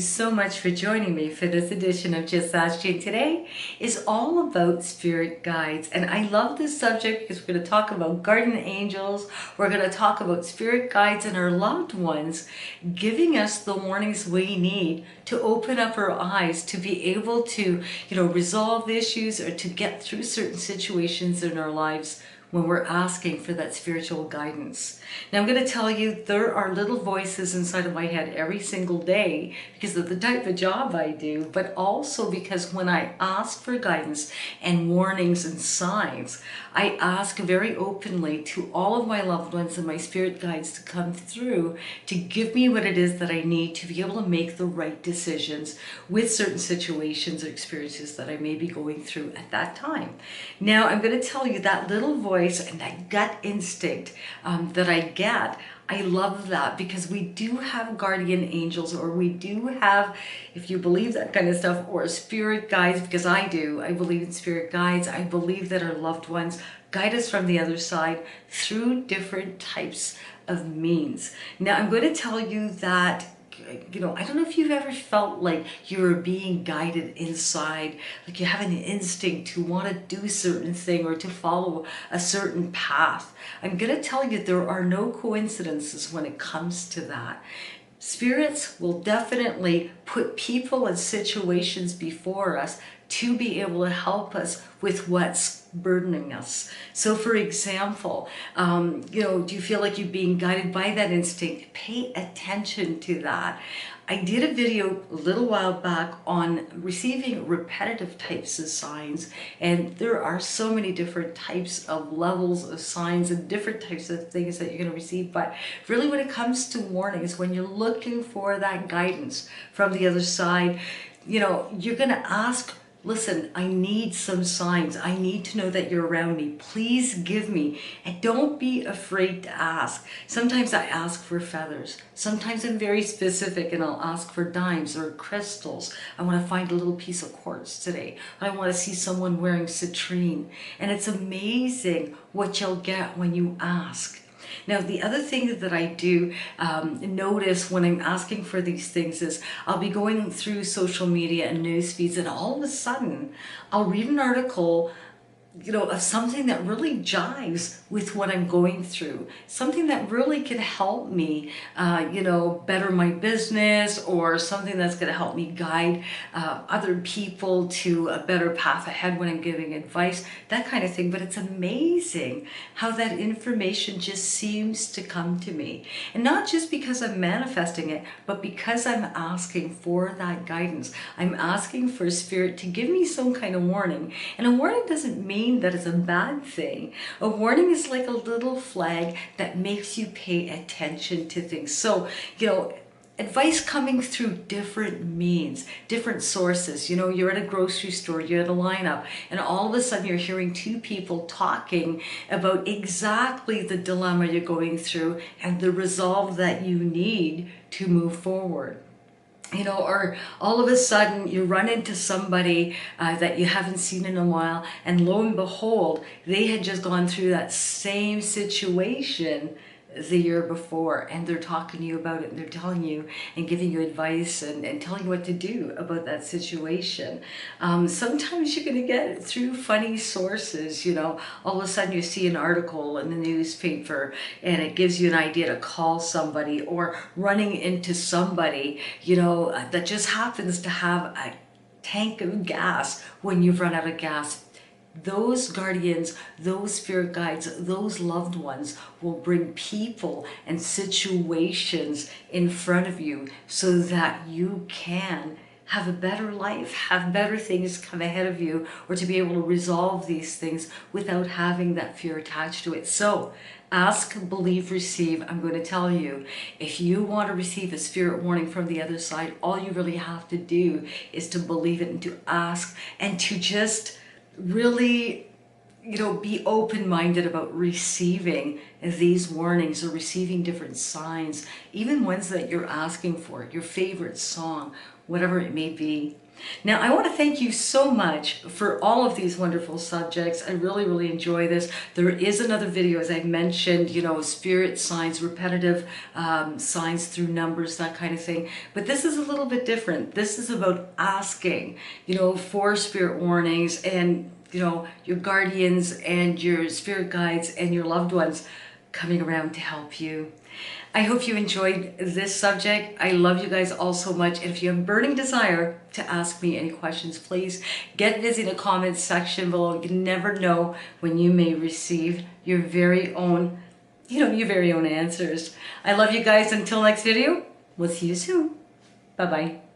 you so much for joining me for this edition of Just Ask Jane. Today is all about spirit guides, and I love this subject because we're going to talk about guardian angels. We're going to talk about spirit guides and our loved ones giving us the warnings we need to open up our eyes to be able to, resolve issues or to get through certain situations in our lives when we're asking for that spiritual guidance. Now I'm going to tell you, there are little voices inside of my head every single day because of the type of job I do, but also because when I ask for guidance and warnings and signs, I ask very openly to all of my loved ones and my spirit guides to come through to give me what it is that I need to be able to make the right decisions with certain situations or experiences that I may be going through at that time. Now I'm going to tell you that little voice and that gut instinct that I get, I love that because we do have guardian angels, or we do have, if you believe that kind of stuff, or spirit guides, because I do. I believe in spirit guides. I believe that our loved ones guide us from the other side through different types of means. Now I'm going to tell you that I don't know if you've ever felt like you're being guided inside, like you have an instinct to want to do a certain thing or to follow a certain path. I'm going to tell you there are no coincidences when it comes to that. Spirits will definitely put people and situations before us to be able to help us with what's burdening us. So for example, do you feel like you're being guided by that instinct? Pay attention to that. I did a video a little while back on receiving repetitive types of signs, and there are so many different types of levels of signs and different types of things that you're going to receive. But really when it comes to warnings, when you're looking for that guidance from the other side, you're going to ask, listen, I need some signs. I need to know that you're around me. Please give me. And don't be afraid to ask. Sometimes I ask for feathers. Sometimes I'm very specific and I'll ask for dimes or crystals. I want to find a little piece of quartz today. I want to see someone wearing citrine. And it's amazing what you'll get when you ask. Now, the other thing that I do notice when I'm asking for these things is I'll be going through social media and news feeds, and all of a sudden I'll read an article of something that really jives with what I'm going through, something that really can help me, better my business, or something that's going to help me guide other people to a better path ahead when I'm giving advice, that kind of thing. But it's amazing how that information just seems to come to me. And not just because I'm manifesting it, but because I'm asking for that guidance. I'm asking for Spirit to give me some kind of warning. And a warning doesn't mean that it's a bad thing. A warning is like a little flag that makes you pay attention to things. So, advice coming through different means, different sources. You're at a grocery store, you're at a lineup, and all of a sudden you're hearing two people talking about exactly the dilemma you're going through and the resolve that you need to move forward. Or all of a sudden you run into somebody that you haven't seen in a while, and lo and behold, they had just gone through that same situation the year before, and they're talking to you about it, and they're telling you and giving you advice and telling you what to do about that situation. Sometimes you're going to get it through funny sources. All of a sudden you see an article in the newspaper and it gives you an idea to call somebody, or running into somebody that just happens to have a tank of gas when you've run out of gas. Those guardians, those spirit guides, those loved ones will bring people and situations in front of you so that you can have a better life, have better things come ahead of you, or to be able to resolve these things without having that fear attached to it. So ask, believe, receive. I'm going to tell you, if you want to receive a spirit warning from the other side, all you really have to do is to believe it and to ask, and to just really be open-minded about receiving these warnings or receiving different signs, even ones that you're asking for, your favorite song, whatever it may be. Now, I want to thank you so much for all of these wonderful subjects. I really, really enjoy this. There is another video, as I mentioned, you know, spirit signs, repetitive signs through numbers, that kind of thing. But this is a little bit different. This is about asking, you know, for spirit warnings and, you know, your guardians and your spirit guides and your loved ones coming around to help you. I hope you enjoyed this subject. I love you guys all so much. And if you have a burning desire to ask me any questions, please get busy in the comments section below. You never know when you may receive your very own, your very own answers. I love you guys. Until next video, we'll see you soon. Bye-bye.